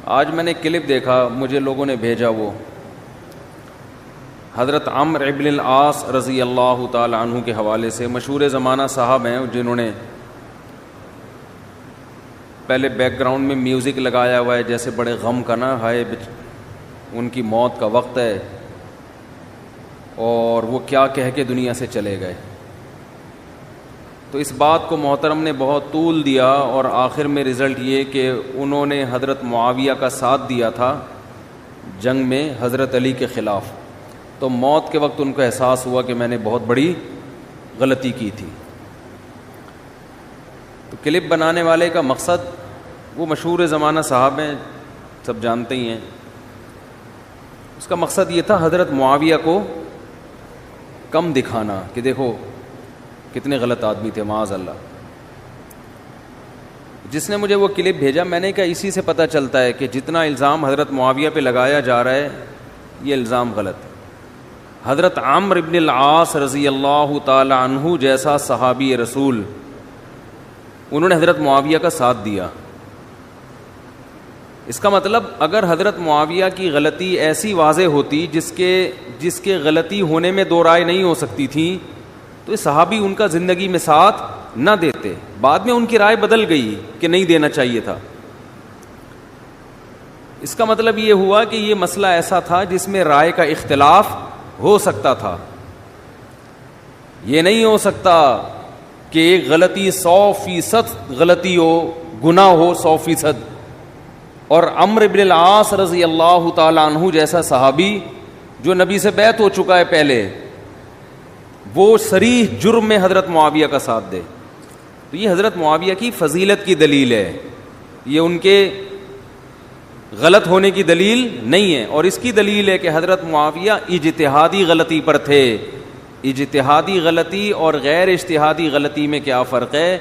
آج میں نے کلپ دیکھا, مجھے لوگوں نے بھیجا, وہ حضرت عمرو ابن العاص رضی اللہ تعالی عنہ کے حوالے سے. مشہور زمانہ صاحب ہیں جنہوں نے پہلے بیک گراؤنڈ میں میوزک لگایا ہوا ہے جیسے بڑے غم کا نا, ہائے ان کی موت کا وقت ہے اور وہ کیا کہہ کے دنیا سے چلے گئے. تو اس بات کو محترم نے بہت طول دیا اور آخر میں رزلٹ یہ کہ انہوں نے حضرت معاویہ کا ساتھ دیا تھا جنگ میں حضرت علی کے خلاف. تو موت کے وقت ان کو احساس ہوا کہ میں نے بہت بڑی غلطی کی تھی. تو کلپ بنانے والے کا مقصد, وہ مشہور زمانہ صاحب ہیں, سب جانتے ہی ہیں, اس کا مقصد یہ تھا حضرت معاویہ کو کم دکھانا کہ دیکھو کتنے غلط آدمی تھے معاذ اللہ. جس نے مجھے وہ کلپ بھیجا, میں نے کہا اسی سے پتہ چلتا ہے کہ جتنا الزام حضرت معاویہ پہ لگایا جا رہا ہے یہ الزام غلط ہے. حضرت عمرو ابن العاص رضی اللہ تعالی عنہ جیسا صحابی رسول, انہوں نے حضرت معاویہ کا ساتھ دیا. اس کا مطلب اگر حضرت معاویہ کی غلطی ایسی واضح ہوتی جس کے غلطی ہونے میں دو رائے نہیں ہو سکتی تھی, تو یہ صحابی ان کا زندگی میں ساتھ نہ دیتے. بعد میں ان کی رائے بدل گئی کہ نہیں دینا چاہیے تھا. اس کا مطلب یہ ہوا کہ یہ مسئلہ ایسا تھا جس میں رائے کا اختلاف ہو سکتا تھا. یہ نہیں ہو سکتا کہ ایک غلطی 100% غلطی ہو, گناہ ہو 100%, اور عمرو بن العاص رضی اللہ تعالی عنہ جیسا صحابی جو نبی سے بیعت ہو چکا ہے پہلے, وہ صریح جرم میں حضرت معاویہ کا ساتھ دے. تو یہ حضرت معاویہ کی فضیلت کی دلیل ہے, یہ ان کے غلط ہونے کی دلیل نہیں ہے. اور اس کی دلیل ہے کہ حضرت معاویہ اجتہادی غلطی پر تھے. اجتہادی غلطی اور غیر اجتہادی غلطی میں کیا فرق ہے؟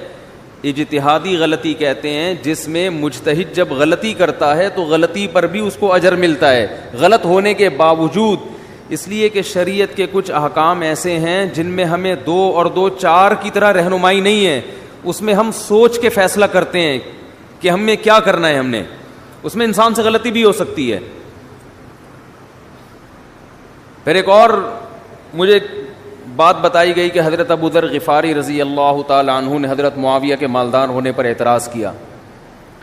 اجتہادی غلطی کہتے ہیں جس میں مجتہد جب غلطی کرتا ہے تو غلطی پر بھی اس کو اجر ملتا ہے غلط ہونے کے باوجود. اس لیے کہ شریعت کے کچھ احکام ایسے ہیں جن میں ہمیں 2 اور 2 4 کی طرح رہنمائی نہیں ہے, اس میں ہم سوچ کے فیصلہ کرتے ہیں کہ ہم نے کیا کرنا ہے. اس میں انسان سے غلطی بھی ہو سکتی ہے. پھر ایک اور مجھے بات بتائی گئی کہ حضرت ابو ذر غفاری رضی اللہ تعالی عنہ نے حضرت معاویہ کے مالدار ہونے پر اعتراض کیا,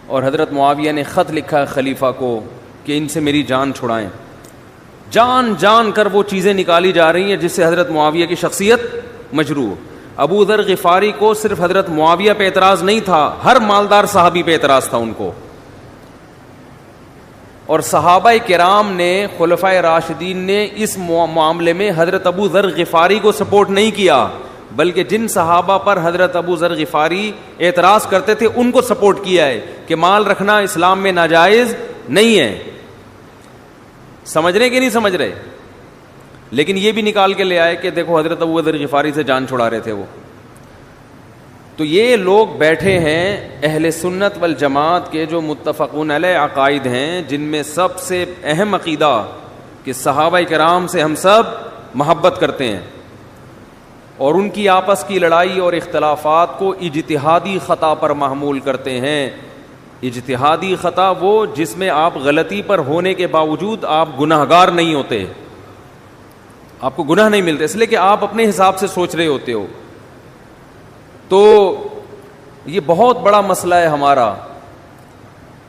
اور حضرت معاویہ نے خط لکھا ہے خلیفہ کو کہ ان سے میری جان چھڑائیں. جان کر وہ چیزیں نکالی جا رہی ہیں جس سے حضرت معاویہ کی شخصیت مجروح. ابو ذر غفاری کو صرف حضرت معاویہ پہ اعتراض نہیں تھا, ہر مالدار صحابی پہ اعتراض تھا ان کو. اور صحابہ کرام نے, خلفائے راشدین نے اس معاملے میں حضرت ابو ذر غفاری کو سپورٹ نہیں کیا, بلکہ جن صحابہ پر حضرت ابو ذر غفاری اعتراض کرتے تھے ان کو سپورٹ کیا ہے کہ مال رکھنا اسلام میں ناجائز نہیں ہے. سمجھ رہے کہ نہیں سمجھ رہے؟ لیکن یہ بھی نکال کے لے آئے کہ دیکھو حضرت ابو ذر غفاری سے جان چھڑا رہے تھے وہ. تو یہ لوگ بیٹھے ہیں اہل سنت والجماعت کے جو متفقون علیہ عقائد ہیں, جن میں سب سے اہم عقیدہ کہ صحابہ کرام سے ہم سب محبت کرتے ہیں, اور ان کی آپس کی لڑائی اور اختلافات کو اجتہادی خطا پر محمول کرتے ہیں. اجتہادی خطا وہ جس میں آپ غلطی پر ہونے کے باوجود آپ گناہگار نہیں ہوتے, آپ کو گناہ نہیں ملتے, اس لیے کہ آپ اپنے حساب سے سوچ رہے ہوتے ہو. تو یہ بہت بڑا مسئلہ ہے ہمارا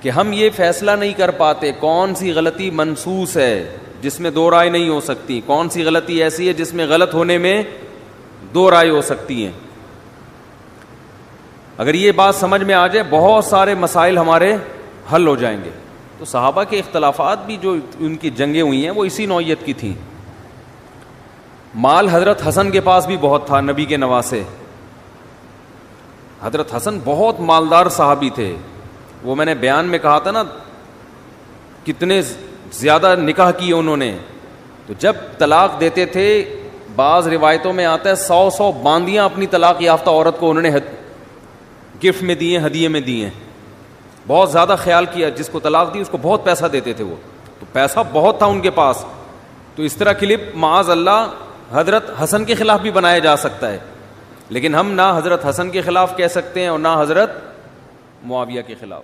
کہ ہم یہ فیصلہ نہیں کر پاتے کون سی غلطی منسوس ہے جس میں 2 رائے نہیں ہو سکتی, کون سی غلطی ایسی ہے جس میں غلط ہونے میں 2 رائے ہو سکتی ہیں. اگر یہ بات سمجھ میں آ جائے بہت سارے مسائل ہمارے حل ہو جائیں گے. تو صحابہ کے اختلافات بھی جو ان کی جنگیں ہوئی ہیں وہ اسی نوعیت کی تھیں. مال حضرت حسن کے پاس بھی بہت تھا, نبی کے نواسے. حضرت حسن بہت مالدار صحابی تھے. وہ میں نے بیان میں کہا تھا نا کتنے زیادہ نکاح کیے انہوں نے. تو جب طلاق دیتے تھے, بعض روایتوں میں آتا ہے 100 باندیاں اپنی طلاق یافتہ عورت کو انہوں نے گفٹ میں دی ہیں, ہدیے میں دی ہیں. بہت زیادہ خیال کیا, جس کو طلاق دی اس کو بہت پیسہ دیتے تھے. وہ تو پیسہ بہت تھا ان کے پاس. تو اس طرح کلپ معاذ اللہ حضرت حسن کے خلاف بھی بنایا جا سکتا ہے, لیکن ہم نہ حضرت حسن کے خلاف کہہ سکتے ہیں اور نہ حضرت معاویہ کے خلاف.